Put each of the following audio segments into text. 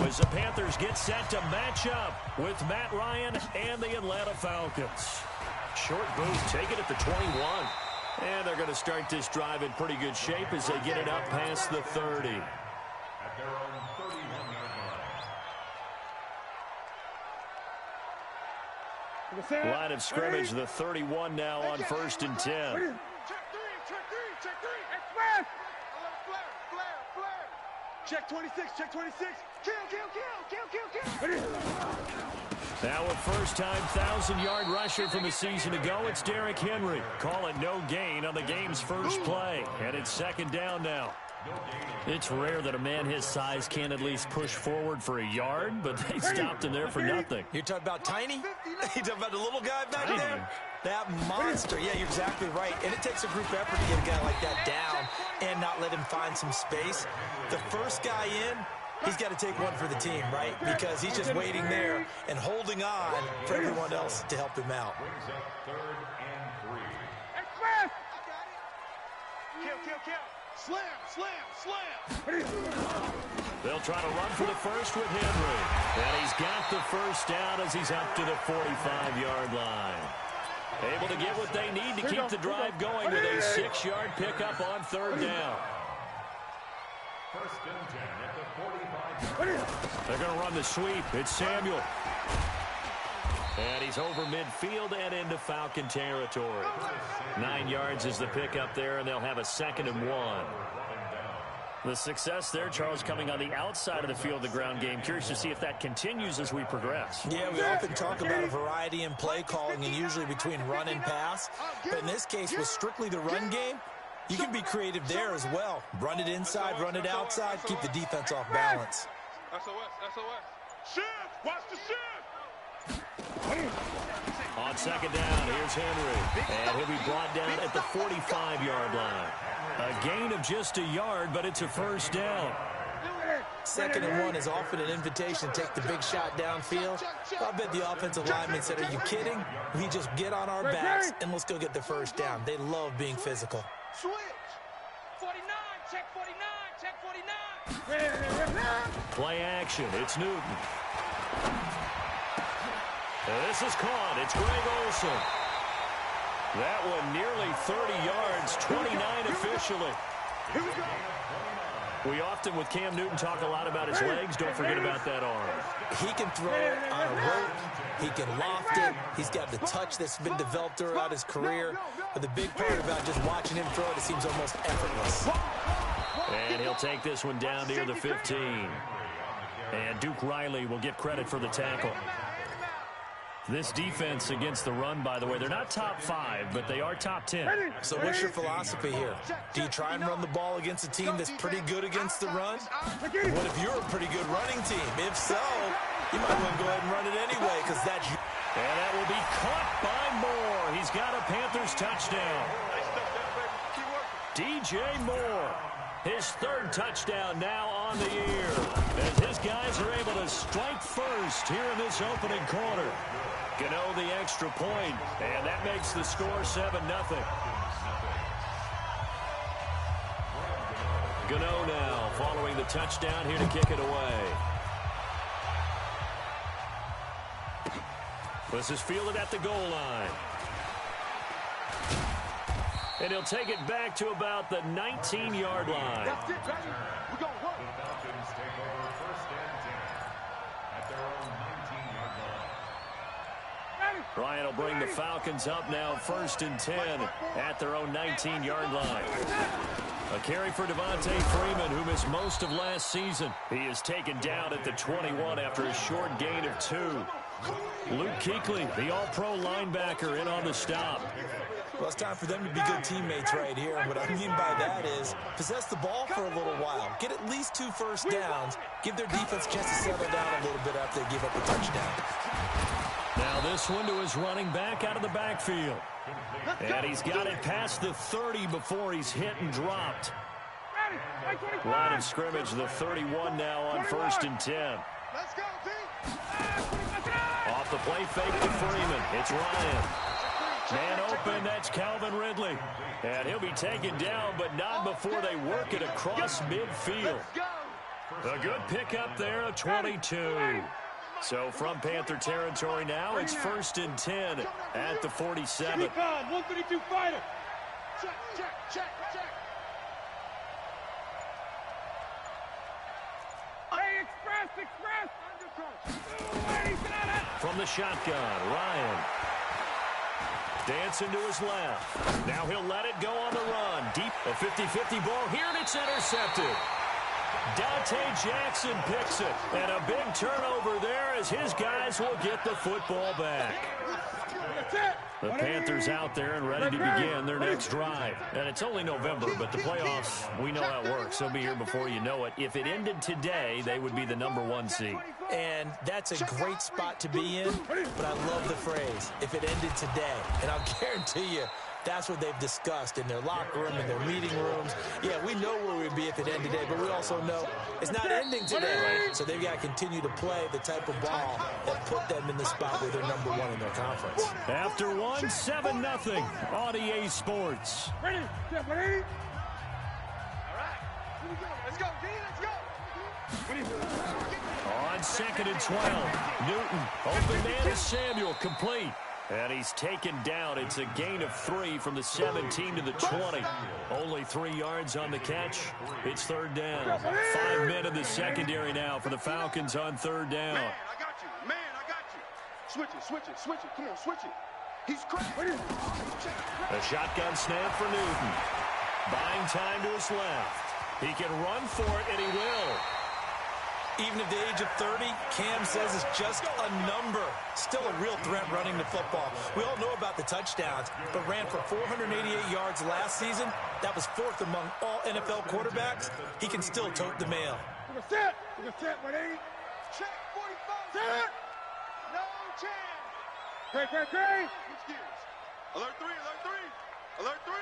as the Panthers get set to match up with Matt Ryan and the Atlanta Falcons. Short boost, take it at the 21. And they're going to start this drive in pretty good shape as they get it up past the 30. At their own 31-yard line. Line of scrimmage, the 31 now on 1st and 10. Check three, check three. Express! Flare. Check 26, check 26. Kill. Now a first-time 1,000-yard rusher from a season ago, it's Derrick Henry. Call it no gain on the game's first play. And it's 2nd down now. It's rare that a man his size can't at least push forward for a yard, but they stopped him there for nothing. You're talking about tiny? You're talking about the little guy back there? That monster. Yeah, you're exactly right. And it takes a group effort to get a guy like that down and not let him find some space. The first guy in, he's got to take one for the team, right? Because he's just waiting there and holding on for everyone else to help him out. Brings up 3rd and 3. Express! Kill. Slam. They'll try to run for the first with Henry. And he's got the first down as he's up to the 45-yard line. Able to get what they need to keep the drive going with a 6-yard pickup on 3rd down. 1st and 10 at the 45-yard line. They're going to run the sweep. It's Samuel. And he's over midfield and into Falcon territory. 9 yards is the pickup there, and they'll have a 2nd and 1. The success there, Charles, coming on the outside of the field of the ground game. Curious to see if that continues as we progress. Yeah, we often talk about a variety in play calling and usually between run and pass. But in this case, with strictly the run game, you can be creative there as well. Run it inside, run it outside, keep the defense off balance. SOS. Shift! Watch the shift! On 2nd down, here's Henry. And he'll be brought down at the 45-yard line. A gain of just a yard, but it's a 1st down. 2nd and 1 is often an invitation to take the big shot downfield. I bet the offensive lineman said, are you kidding? We just get on our backs and let's go get the 1st down. They love being physical. Switch! 49, check 49. Play action, it's Newton. This is caught. It's Greg Olsen. That one nearly 30 yards, 29 officially. Here we go. We often, with Cam Newton, talk a lot about his legs. Don't forget about that arm. He can throw it on a rope. He can loft it. He's got the touch that's been developed throughout his career. But the big part about just watching him throw it seems almost effortless. And he'll take this one down near the 15. And Duke Riley will get credit for the tackle. This defense against the run, by the way, they're not top 5, but they are top 10. So what's your philosophy here? Do you try and run the ball against a team that's pretty good against the run? What if you're a pretty good running team? If so, you might want to go ahead and run it anyway because that's you. And that will be caught by Moore. He's got a Panthers touchdown. DJ Moore, his 3rd touchdown now on the year, as his guys are able to strike first here in this opening quarter. Gano the extra point, and that makes the score 7-0. Gano now following the touchdown here to kick it away. This is fielded at the goal line. And he'll take it back to about the 19-yard line. That's it, baby. We're going to work. The Falcons take over 1st and 10 at their own 19-yard line. Ryan will bring the Falcons up now 1st and 10 at their own 19-yard line. A carry for Devontae Freeman, who missed most of last season. He is taken down at the 21 after a short gain of 2. Luke Kuechly, the all-pro linebacker, in on the stop. Well, it's time for them to be good teammates right here. And what I mean by that is possess the ball for a little while. Get at least 2 first downs. Give their defense a chance to settle down a little bit after they give up a touchdown. Now this one to his running back out of the backfield. And he's got it past the 30 before he's hit and dropped. Line of scrimmage, the 31 now on 1st and 10. Let's go, Pete. Off the play fake to Freeman. It's Ryan. Man open, that's Calvin Ridley. And he'll be taken down, but not before they work it across midfield. A good pickup there, a 22. So from Panther territory now, it's 1st and 10 at the 47. 132 fighter. Check, check, check, check. Hey, express. From the shotgun, Ryan. Dancing to his left. Now he'll let it go on the run. Deep, a 50-50 ball here, and it's intercepted. Dante Jackson picks it, and a big turnover there as his guys will get the football back. The Panthers out there and ready to begin their next drive. And it's only November, but the playoffs, we know how it works. They'll be here before you know it. If it ended today, they would be the #1 seed. And that's a great spot to be in, but I love the phrase, if it ended today. And I'll guarantee you, that's what they've discussed in their locker room, in their meeting rooms. Yeah, we know where we'd be if it ended today, but we also know it's not ending today. So they've got to continue to play the type of ball that put them in the spot where they're #1 in their conference. After one, 7-0 on EA Sports. Ready? All right. Here we go. Let's go, D. Let's go. On 2nd and 12, Newton, open man is Samuel, complete. And he's taken down. It's a gain of 3 from the 17 to the 20. Only 3 yards on the catch. It's 3rd down. 5 men in the secondary now for the Falcons on 3rd down. Man, I got you. Man, I got you. Switch it. Come on, switch it. He's cracked. A shotgun snap for Newton. Buying time to his left. He can run for it, and he will. Even at the age of 30, Cam says it's just a number. Still a real threat running the football. We all know about the touchdowns, but ran for 488 yards last season. That was 4th among all NFL quarterbacks. He can still tote the mail. We're going to set, buddy. Check, 45. Set. No chance. Cray. Switch gears. Alert 3. Alert 3.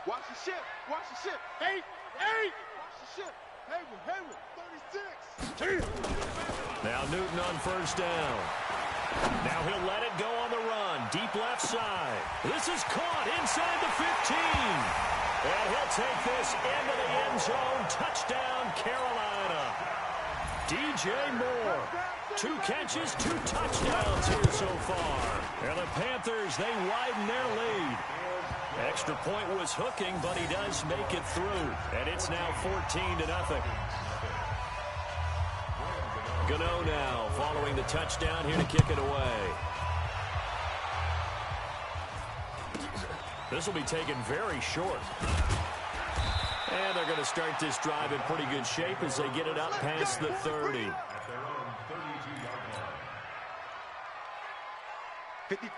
Watch the ship. 8. Watch the ship. Hayward. 36. Now Newton on 1st down. Now he'll let it go on the run. Deep left side. This is caught inside the 15. And he'll take this into the end zone. Touchdown, Carolina. DJ Moore. 2 catches, 2 touchdowns here so far. And the Panthers, they widen their lead. Extra point was hooking, but he does make it through. And it's now 14-0. Gano now following the touchdown here to kick it away. This will be taken very short. And they're going to start this drive in pretty good shape as they get it up past the 30.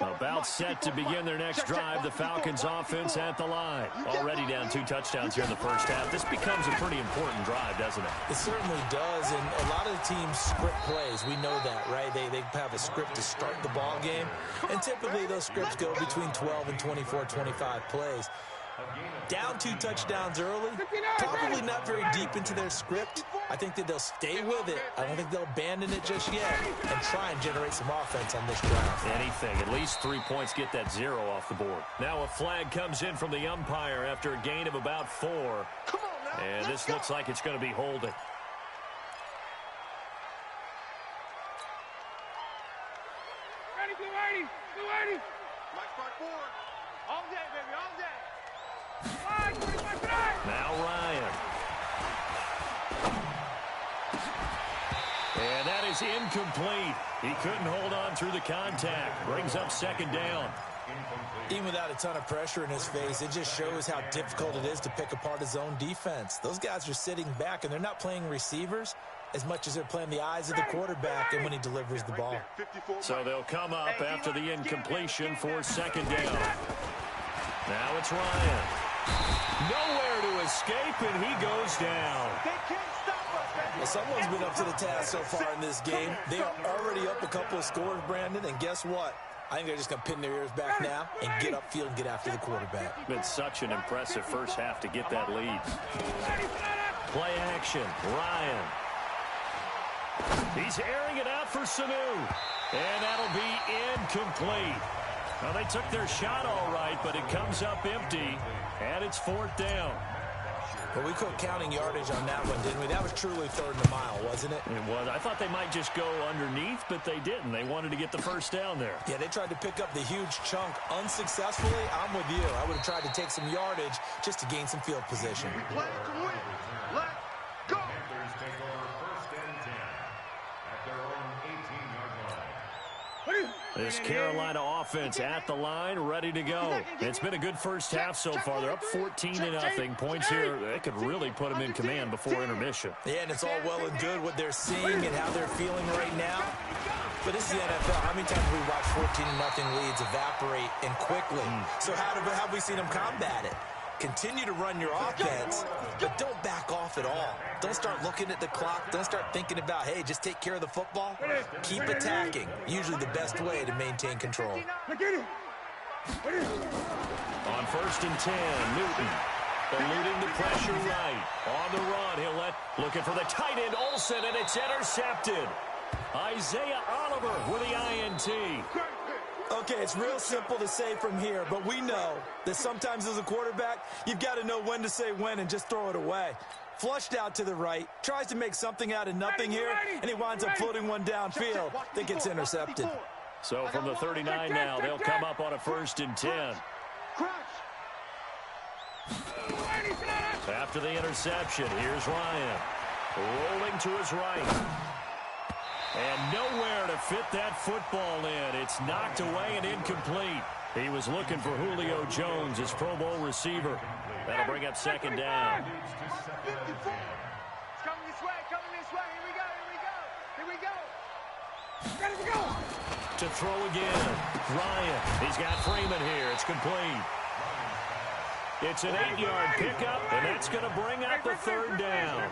About set to begin their next drive. The Falcons offense at the line. Already down 2 touchdowns here in the first half. This becomes a pretty important drive, doesn't it? It certainly does, and a lot of the teams script plays. We know that, right? They have a script to start the ball game, and typically those scripts go between 12 and 24, 25 plays. Down 2 touchdowns early, probably not very deep into their script. I think that they'll stay with it. I don't think they'll abandon it just yet and try and generate some offense on this drive. Anything. At least 3 points, get that 0 off the board. Now a flag comes in from the umpire after a gain of about 4. And this looks like it's going to be holding. Ready, 280. Mike Spark forward. All day, baby, all day. Now Ryan. And that is incomplete. He couldn't hold on through the contact. Brings up 2nd down. Even without a ton of pressure in his face, it just shows how difficult it is to pick apart his own defense. Those guys are sitting back, and they're not playing receivers as much as they're playing the eyes of the quarterback and when he delivers the ball. So they'll come up after the incompletion for 2nd down. Now it's Ryan. Nowhere to escape, and he goes down. Well, someone's been up to the task so far in this game. They are already up a couple of scores, Brandon, and guess what? I think they're just going to pin their ears back now and get upfield and get after the quarterback. Been such an impressive first half to get that lead. Play action, Ryan. He's airing it out for Sanu. And that'll be incomplete. Well, they took their shot all right, but it comes up empty, and it's 4th down. Well, we quit counting yardage on that one, didn't we? That was truly third and a mile, wasn't it? It was. I thought they might just go underneath, but they didn't. They wanted to get the first down there. Yeah, they tried to pick up the huge chunk unsuccessfully. I'm with you. I would have tried to take some yardage just to gain some field position. Play to win. Let's go. Panthers take over first and 10 at their own 18-yard line. This Carolina offense at the line, ready to go. It's been a good first half so far. They're up 14-0. Points here, they could really put them in command before intermission. Yeah, and it's all well and good what they're seeing and how they're feeling right now. But this is the NFL. How many times have we watched 14-0 leads evaporate and quickly? So how have we seen them combat it? Continue to run your offense, but don't back off at all. Don't start looking at the clock. Don't start thinking about, hey, just take care of the football. Keep attacking. Usually the best way to maintain control. On first and 10, Newton eluding the pressure right. On the run, looking for the tight end, Olsen, and it's intercepted. Isaiah Oliver with the INT. Okay, it's real simple to say from here, but we know that sometimes as a quarterback, you've got to know when to say when and just throw it away. Flushed out to the right, tries to make something out of nothing here, and he winds up floating one downfield that gets intercepted. So from the 39 now, they'll come up on a first and 10. After the interception, here's Ryan. Rolling to his right. And nowhere to fit that football in. It's knocked away and incomplete. He was looking for Julio Jones, his Pro Bowl receiver. That'll bring up second down. It's coming this way, Here we go. Ready to go. To throw again. Ryan, he's got Freeman here. It's complete. It's an 8-yard pickup, and that's going to bring up the third down.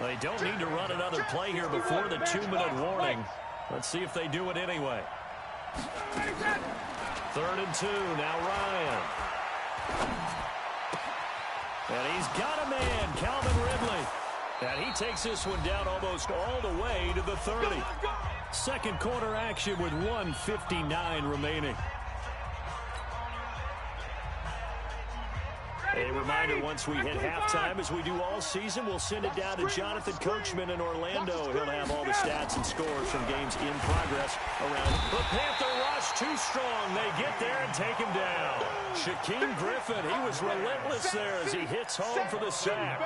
They don't need to run another play here before the 2-minute warning. Let's see if they do it anyway. 3rd and 2, now Ryan. And he's got a man, Calvin Ridley. And he takes this one down almost all the way to the 30. Second quarter action with 1:59 remaining. A reminder, once we hit halftime, as we do all season, we'll send it down to Jonathan Coachman in Orlando. He'll have all the stats and scores from games in progress around. The Panther rush too strong. They get there and take him down. Shaquem Griffin, he was relentless there as he hits home for the sack.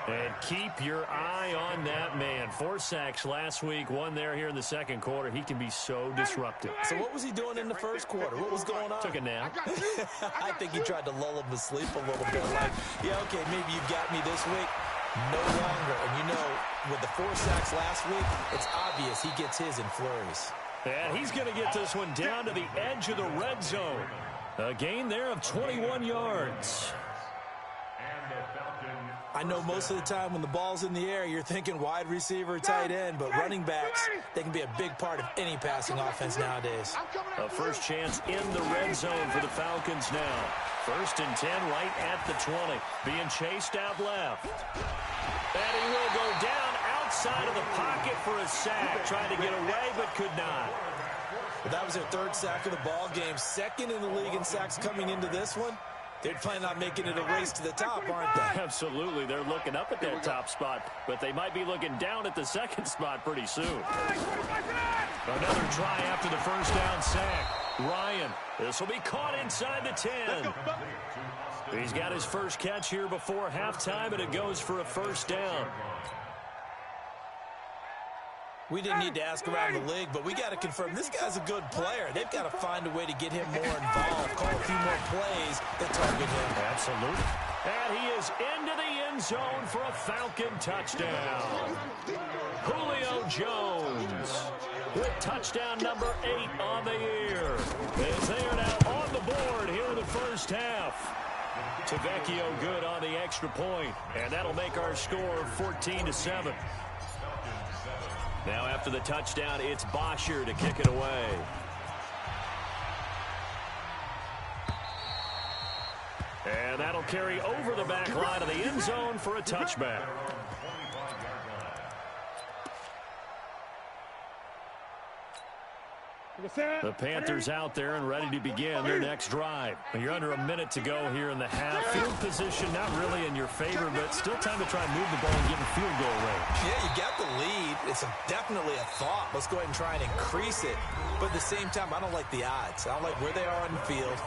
And keep your eye on that man. 4 sacks last week, 1 there here in the second quarter. He can be so disruptive. So what was he doing in the first quarter? What was going on? Took a nap. I think he tried to lull him to sleep a little bit. Like, yeah, okay, maybe you got me this week. No longer. And you know, with the 4 sacks last week, it's obvious he gets his in flurries. And he's going to get this one down to the edge of the red zone. A gain there of 21 yards. I know most of the time when the ball's in the air, you're thinking wide receiver, tight end, but running backs, they can be a big part of any passing offense nowadays. A first chance in the red zone for the Falcons now. 1st and 10 right at the 20. Being chased out left. And he will go down outside of the pocket for a sack. Trying to get away, but could not. But that was their 3rd sack of the ball game. 2nd in the league in sacks coming into this one. They're planning on making it a race to the top, aren't they? Absolutely. They're looking up at that top spot, but they might be looking down at the 2nd spot pretty soon. Another try after the first down sack. Ryan, this will be caught inside the 10. He's got his first catch here before halftime, and it goes for a first down. We didn't need to ask around the league, but we got to confirm this guy's a good player. They've got to find a way to get him more involved, call a few more plays that target him. Absolutely. And he is into the end zone for a Falcon touchdown. Julio Jones with touchdown number 8 on the year. As they are now on the board here in the first half. Tavecchio good on the extra point, and that'll make our score 14-7. Now after the touchdown, it's Bosher to kick it away. And that'll carry over the back line of the end zone for a touchback. The Panthers out there and ready to begin their next drive. You're under a minute to go here in the half. Field position not really in your favor, but still time to try and move the ball and get in field goal range. Yeah, you got the lead. It's definitely a thought. Let's go ahead and try and increase it. But at the same time, I don't like the odds. I don't like where they are on the field.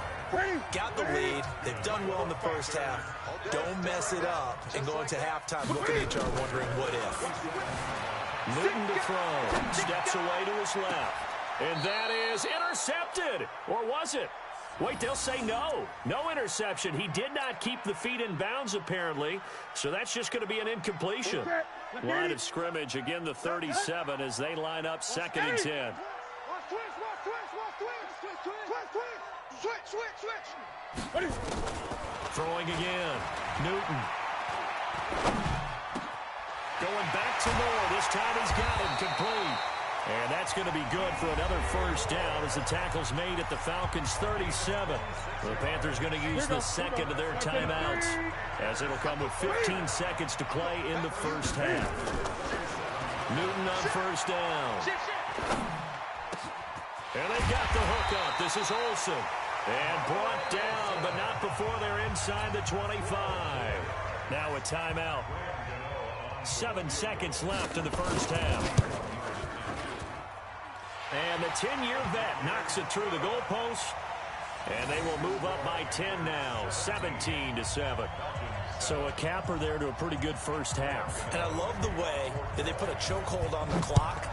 Got the lead. They've done well in the first half. Don't mess it up and go into halftime looking at each other wondering what if. Newton to throw. Steps away to his left. And that is intercepted. Or was it? Wait, they'll say no. No interception. He did not keep the feet in bounds, apparently. So that's just going to be an incompletion. Line of scrimmage, again, the 37 as they line up 2nd and 10. Throwing again. Newton. Going back to Moore. This time he's got him complete. And that's going to be good for another first down as the tackle's made at the Falcons' 37. The Panthers going to use the second of their timeouts as it'll come with 15 seconds to play in the first half. Newton on first down. And they got the hook up. This is Olsen. And brought down, but not before they're inside the 25. Now a timeout. 7 seconds left in the first half. And the 10-year vet knocks it through the goalpost. And they will move up by 10 now, 17-7. So a capper there to a pretty good first half. And I love the way that they put a chokehold on the clock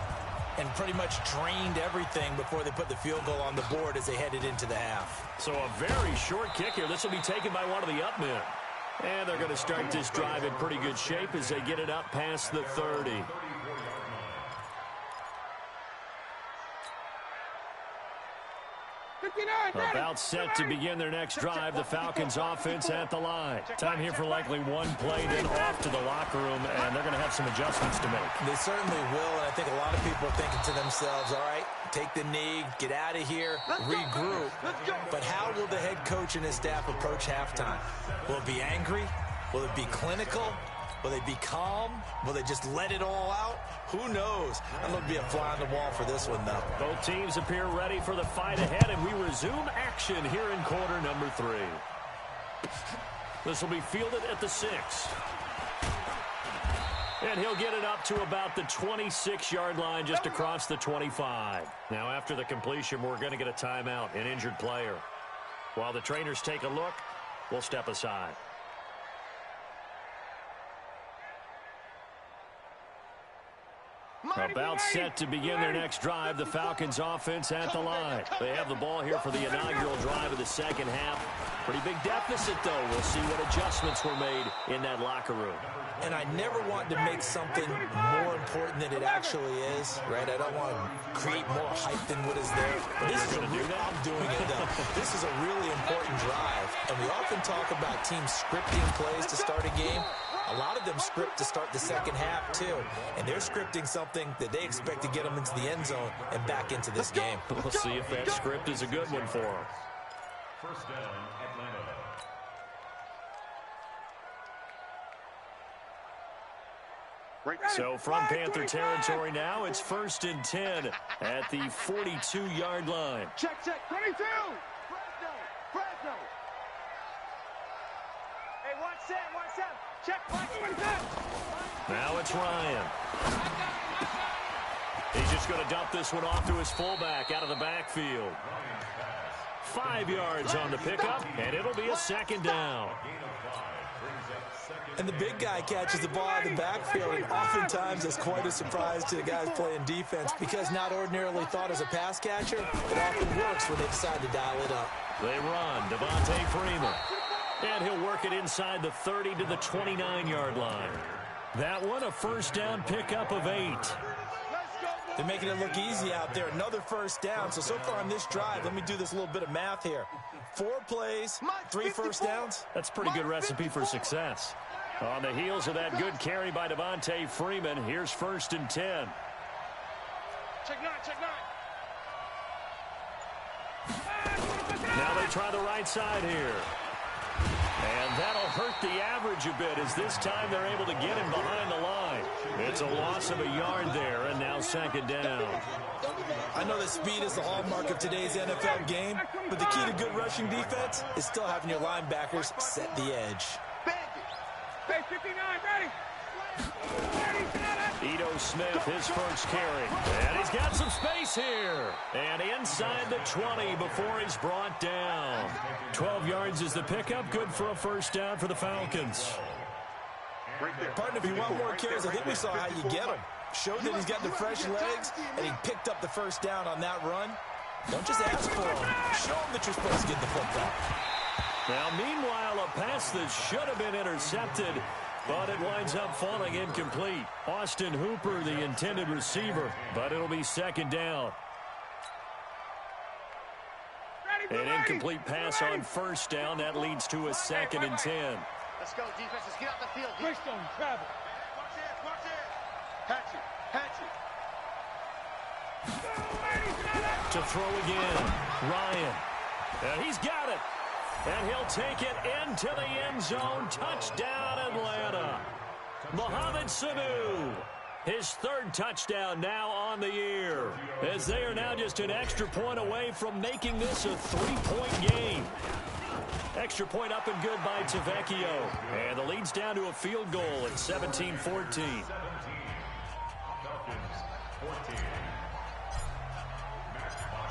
and pretty much drained everything before they put the field goal on the board as they headed into the half. So a very short kick here. This will be taken by one of the up men. And they're going to start this drive in pretty good shape as they get it up past the 30. About set to begin their next drive. The Falcons offense at the line. Time here for likely one play, then off to the locker room, and they're going to have some adjustments to make. They certainly will, and I think a lot of people are thinking to themselves, all right, take the knee, get out of here, regroup. But how will the head coach and his staff approach halftime? Will it be angry? Will it be clinical? Will they be calm? Will they just let it all out? Who knows? I'm going to be a fly on the wall for this one, though. Both teams appear ready for the fight ahead, and we resume action here in quarter number 3. This will be fielded at the 6. And he'll get it up to about the 26-yard line just across the 25. Now, after the completion, we're going to get a timeout, an injured player. While the trainers take a look, we'll step aside. About set to begin their next drive, the Falcons offense at the line. They have the ball here for the inaugural drive of the second half. Pretty big deficit, though. We'll see what adjustments were made in that locker room. And I never want to make something more important than it actually is, right? I don't want to create more hype than what is there. But this is I'm doing it, though. This is a really important drive. And we often talk about teams scripting plays to start a game. A lot of them script to start the second half, too. And they're scripting something that they expect to get them into the end zone and back into this game. We'll see if that script is a good one for them. First down, Atlanta. So from Panther territory now, it's 1st and 10 at the 42-yard line. Check, 22. Fresno. Hey, one set. Check, Now it's Ryan. He's just going to dump this one off to his fullback out of the backfield. 5 yards on the pickup, and it'll be a second down. And the big guy catches the ball out of the backfield, and oftentimes it's quite a surprise to the guys playing defense because not ordinarily thought as a pass catcher, it often works when they decide to dial it up. They run, Devontae Freeman. And he'll work it inside the 30 to the 29-yard line. That one, a first down pickup of 8. They're making it look easy out there. Another first down. So far on this drive, let me do this little bit of math here. 4 plays, 3 first downs. That's a pretty good recipe for success. On the heels of that good carry by Devontae Freeman, here's 1st and 10. Check 9. Now they try the right side here. And that'll hurt the average a bit as this time they're able to get him behind the line. It's a loss of a yard there, and now second down. I know that speed is the hallmark of today's NFL game, but the key to good rushing defense is still having your linebackers set the edge. Base 59, ready. Ito Smith, his first carry. And he's got some space here. And inside the 20 before he's brought down. 12 yards is the pickup. Good for a first down for the Falcons. Partner, if you want more carries, I think we saw how you get them. Showed that he's got the fresh legs, and he picked up the first down on that run. Don't just ask for him. Show him that you're supposed to get the football. Now, meanwhile, a pass that should have been intercepted, but it winds up falling incomplete. Austin Hooper, the intended receiver, but it'll be second down. An incomplete pass on first down. That leads to a second and 10. Let's go, defense. Let's get out the field. Quickstone, travel. Watch it. Hatch it. To throw again, Ryan. And he's got it. And he'll take it into the end zone. Touchdown, Atlanta. Mohamed Sanu. His third touchdown now on the year, as they are now just an extra point away from making this a 3-point game. Extra point up and good by Tavecchio. And the lead's down to a field goal at 17-14.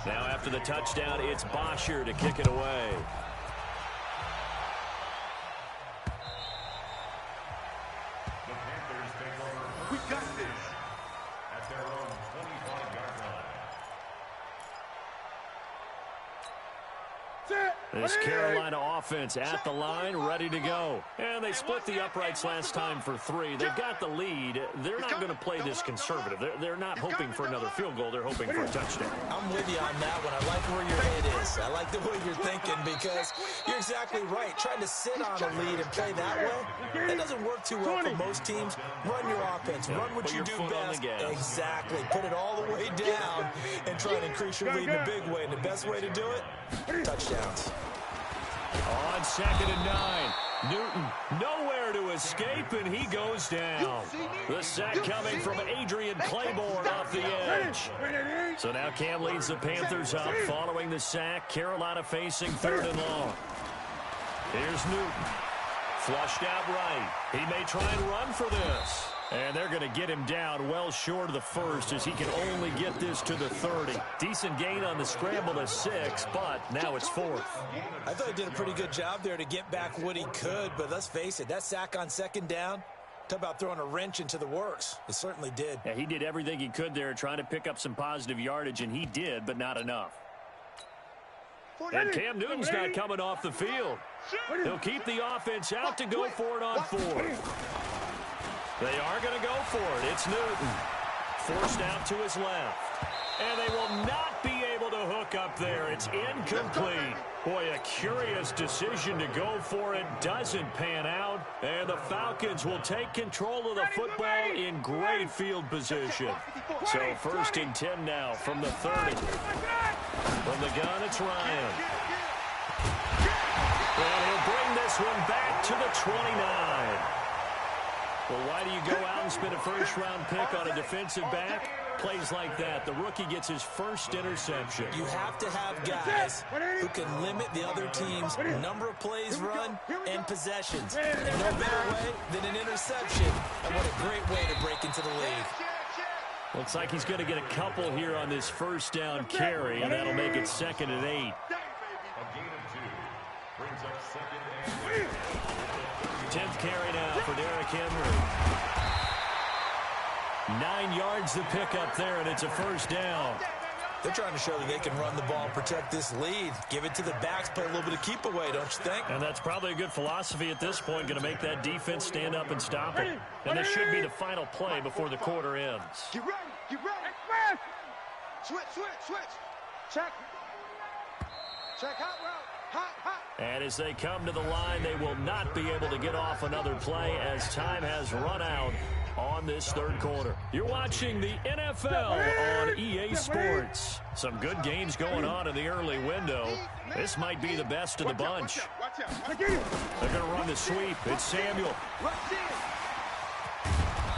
Now after the touchdown, it's Bosher to kick it away. We got this at their own 25-yard line. This Carolina offense at the line, ready to go. And they split the uprights last time for 3. They've got the lead. They're not going to play this conservative. They're not hoping for another field goal. They're hoping for a touchdown. I'm with you on that one. I like where your head is. I like the way you're thinking because you're exactly right. Trying to sit on a lead and play that way, that doesn't work too well for most teams. Run your offense. Run what you do best. Exactly. Put it all the way down and try and increase your lead in a big way. And the best way to do it, touchdowns. On second and 9, Newton nowhere to escape, and he goes down. The sack coming from Adrian Claiborne off the edge. So now Cam leads the Panthers up following the sack. Carolina facing 3rd and long. Here's Newton. Flushed out right. He may try and run for this. And they're going to get him down well short of the first as he can only get this to the 30. Decent gain on the scramble to 6, but now it's 4th. I thought he did a pretty good job there to get back what he could, but let's face it, that sack on second down, talk about throwing a wrench into the works. It certainly did. Yeah, he did everything he could there trying to pick up some positive yardage, and he did, but not enough. And Cam Newton's not coming off the field. He'll keep the offense out to go for it on 4th. They are going to go for it. It's Newton. Forced out to his left. And they will not be able to hook up there. It's incomplete. Boy, a curious decision to go for it. Doesn't pan out. And the Falcons will take control of the football in great field position. So 1st and 10 now from the 30. From the gun, it's Ryan. And he'll bring this one back to the 29. Well, why do you go out and spend a first-round pick on a defensive back? Plays like that. The rookie gets his first interception. You have to have guys who can limit the other team's number of plays run and possessions. And no better way than an interception. And what a great way to break into the league. Looks like he's going to get a couple here on this first down carry, and that'll make it 2nd and 8. A gain of 2 brings up 2nd and 8. 10th carry now for Derrick Henry. 9 yards to pick up there, and it's a first down. They're trying to show that they can run the ball and protect this lead. Give it to the backs, play a little bit of keep away, don't you think? And that's probably a good philosophy at this point, going to make that defense stand up and stop it. And this should be the final play before the quarter ends. Get ready. Switch. Check hot route. Hot. And as they come to the line, they will not be able to get off another play as time has run out on this 3rd quarter. You're watching the NFL on EA Sports. Some good games going on in the early window. This might be the best of the bunch. They're going to run the sweep. It's Samuel.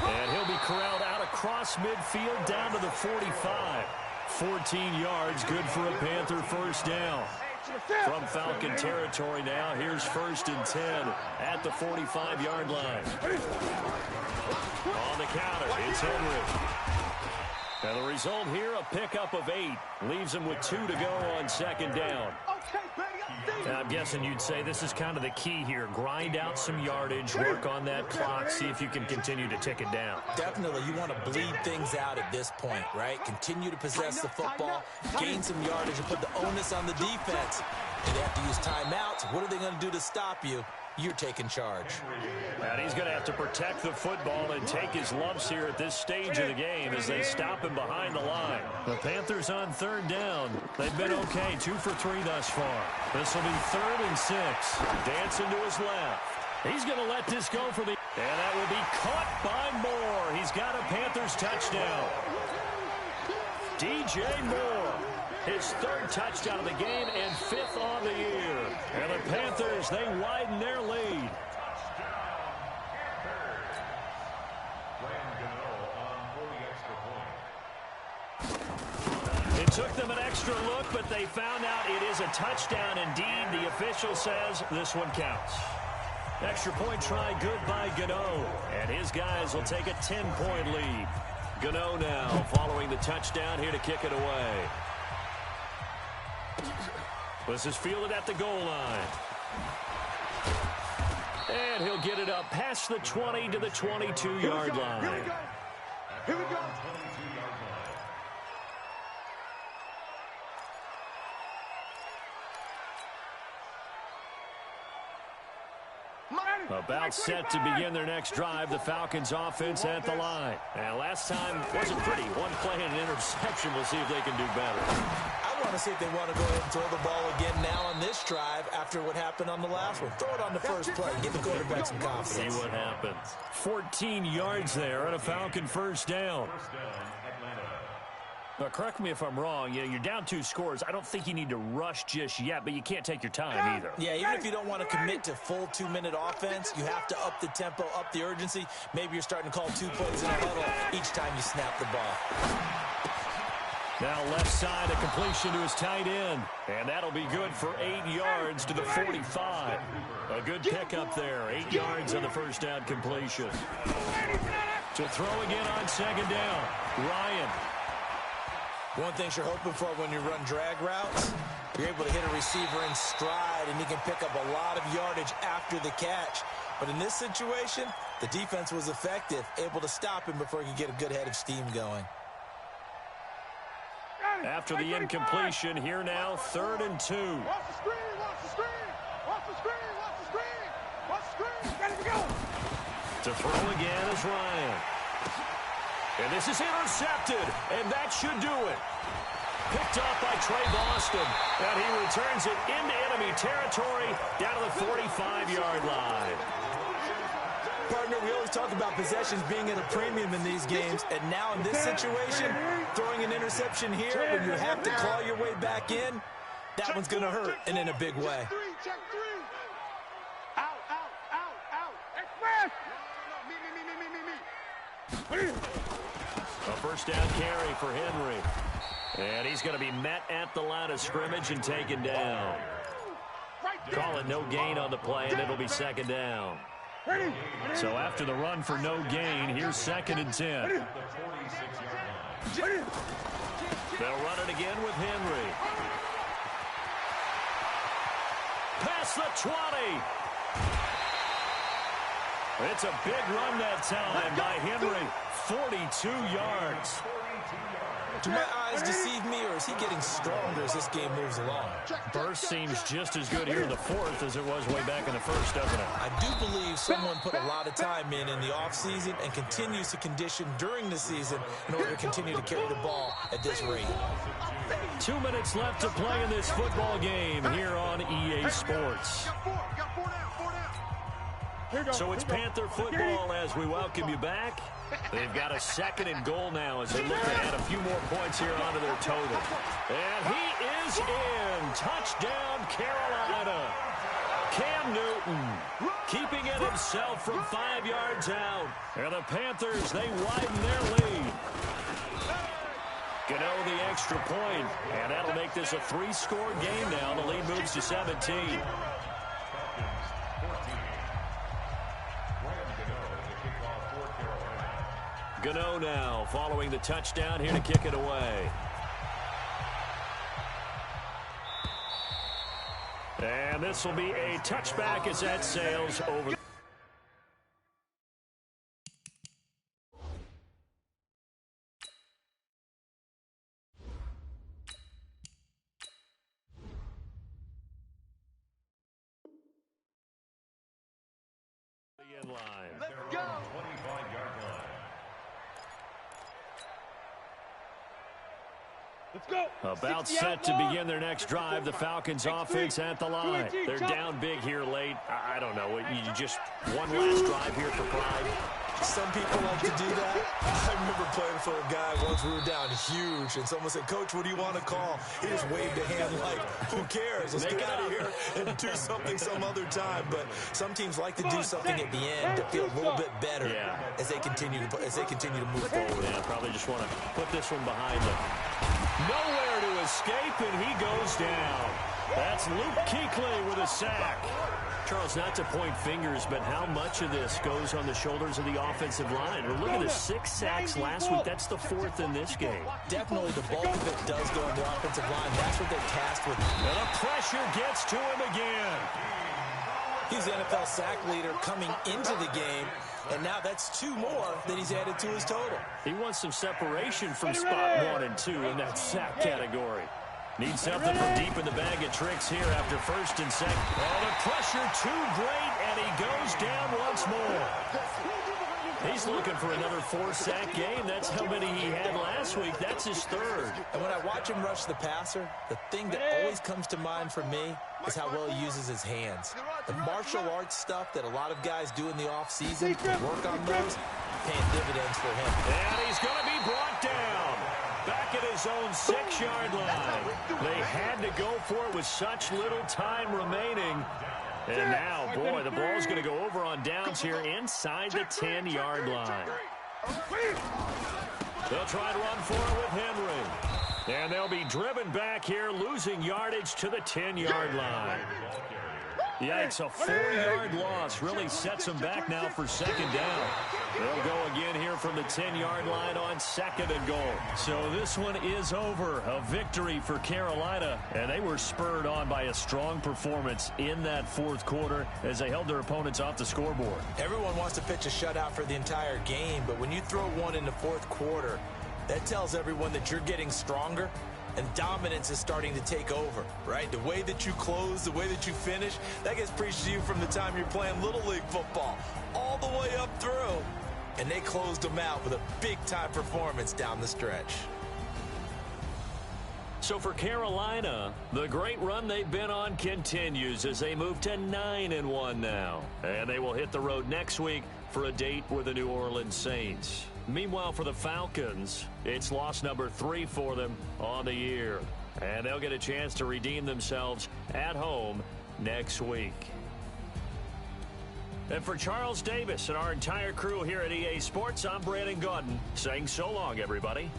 And he'll be corralled out across midfield down to the 45. 14 yards, good for a Panther first down. From Falcon territory now, here's 1st and 10 at the 45-yard line. On the counter, it's Henry. And the result here, a pickup of 8. Leaves him with 2 to go on 2nd down. I'm guessing you'd say this is kind of the key here. Grind out some yardage, work on that clock, see if you can continue to tick it down. Definitely, you want to bleed things out at this point, right? Continue to possess the football, gain some yardage, and put the onus on the defense. If they have to use timeouts, what are they going to do to stop you? You're taking charge. And he's going to have to protect the football and take his lumps here at this stage of the game as they stop him behind the line. The Panthers on 3rd down. They've been okay, 2 for 3 thus far. This will be 3rd and 6. Dancing to his left. He's going to let this go for the... And that will be caught by Moore. He's got a Panthers touchdown. DJ Moore. His 3rd touchdown of the game and 5th on the year. And the Panthers, they widen their lead. It took them an extra look, but they found out it is a touchdown indeed. The official says this one counts. Extra point try good by Gano. And his guys will take a 10-point lead. Gano now following the touchdown here to kick it away. This is fielded at the goal line. And he'll get it up past the 20 to the 22-yard line. Here we go. Here we go. About set to begin their next drive, the Falcons offense at the line. And last time wasn't pretty. One play and an interception. We'll see if they can do better. I want to see if they want to go ahead and throw the ball again now on this drive after what happened on the last one. Throw it on the first play. Give the quarterback some confidence. See what happens. 14 yards there and a Falcon first down. Now, correct me if I'm wrong. You're down 2 scores. I don't think you need to rush just yet, but you can't take your time either. Yeah, even if you don't want to commit to full 2-minute offense, you have to up the tempo, up the urgency. Maybe you're starting to call 2 plays in a huddle each time you snap the ball. Now left side, a completion to his tight end. And that'll be good for 8 yards to the 45. A good pickup there. 8 yards on the first down completion. To throw again on 2nd down. Ryan. One thing you're hoping for when you run drag routes, you're able to hit a receiver in stride, and he can pick up a lot of yardage after the catch. But in this situation, the defense was effective, able to stop him before he could get a good head of steam going. After the incompletion, here now, 3rd and 2. Watch the screen, watch the screen, watch the screen, watch the screen, watch the screen, ready to go. To throw again is Ryan. And this is intercepted, and that should do it. Picked up by Trey Boston, and he returns it into enemy territory down to the 45-yard line. Partner, we always talk about possessions being at a premium in these games, and now in this situation, throwing an interception here when you have to claw your way back in, that one's going to hurt, and in a big way. Check 3. Out, out, out, out. Express. No, me. A first down carry for Henry. And he's going to be met at the line of scrimmage and taken down. Call it no gain on the play, and it'll be 2nd down. So after the run for no gain, here's 2nd and 10. They'll run it again with Henry. Past the 20. It's a big run that time by Henry. 42 yards. Do my eyes deceive me, or is he getting stronger as this game moves along? Burst seems just as good here in the 4th as it was way back in the 1st, doesn't it? I do believe someone put a lot of time in the offseason and continues to condition during the season in order to continue to carry the ball at this rate. 2 minutes left to play in this football game here on EA Sports. So it's Panther football as we welcome you back. They've got a 2nd and goal now as they look to add a few more points here onto their total. And he is in. Touchdown, Carolina. Cam Newton keeping it himself from 5 yards out. And the Panthers, they widen their lead. Gano the extra point, and that'll make this a 3-score game now. The lead moves to 17. Gano now following the touchdown here to kick it away. And this will be a touchback as that sails over. Let's go. 25-yard line. Let's go. About set to begin their next drive. The Falcons offense at the line. They're down big here late. I don't know. You just one last drive here for pride. Some people like to do that. I remember playing for a guy once. We were down huge, and someone said, "Coach, what do you want to call?" He just waved a hand like, "Who cares? Let's get out of here and do something some other time." But some teams like to do something at the end to feel a little bit better as they continue to move forward. Yeah, probably just want to put this one behind them. Nowhere to escape, and he goes down. That's Luke Kuechly with a sack. Charles, not to point fingers, but how much of this goes on the shoulders of the offensive line? We're looking at 6 sacks last week. That's the 4th in this game. Definitely the bulk of it does go on the offensive line. That's what they're tasked with. And the pressure gets to him again. He's the NFL sack leader coming into the game, and now that's 2 more that he's added to his total. He wants some separation from spot 1 and 2 in that sack category. Needs something from deep in the bag of tricks here after 1st and 2nd. Oh, the pressure too great, and he goes down once more. He's looking for another 4-sack game. That's how many he had last week. That's his 3rd. And when I watch him rush the passer, the thing that always comes to mind for me is how well he uses his hands. The martial arts stuff that a lot of guys do in the offseason, work on those, paying dividends for him. And he's going to be brought down. Back at his own 6-yard line. They had to go for it with such little time remaining. And now, boy, the ball's going to go over on downs here inside the 10-yard line. They'll try to run for it with Henry. And they'll be driven back here, losing yardage to the 10-yard line. Yikes, a 4-yard loss really sets them back now for 2nd down. They'll go again here from the 10-yard line on 2nd and goal. So this one is over. A victory for Carolina, and they were spurred on by a strong performance in that 4th quarter as they held their opponents off the scoreboard. Everyone wants to pitch a shutout for the entire game, but when you throw one in the 4th quarter, that tells everyone that you're getting stronger. And dominance is starting to take over, right? The way that you close, the way that you finish, that gets preached to you from the time you're playing Little League football all the way up through. And they closed them out with a big-time performance down the stretch. So for Carolina, the great run they've been on continues as they move to 9-1 now. And they will hit the road next week for a date with the New Orleans Saints. Meanwhile, for the Falcons, it's loss number 3 for them on the year. And they'll get a chance to redeem themselves at home next week. And for Charles Davis and our entire crew here at EA Sports, I'm Brandon Gaudin saying so long, everybody.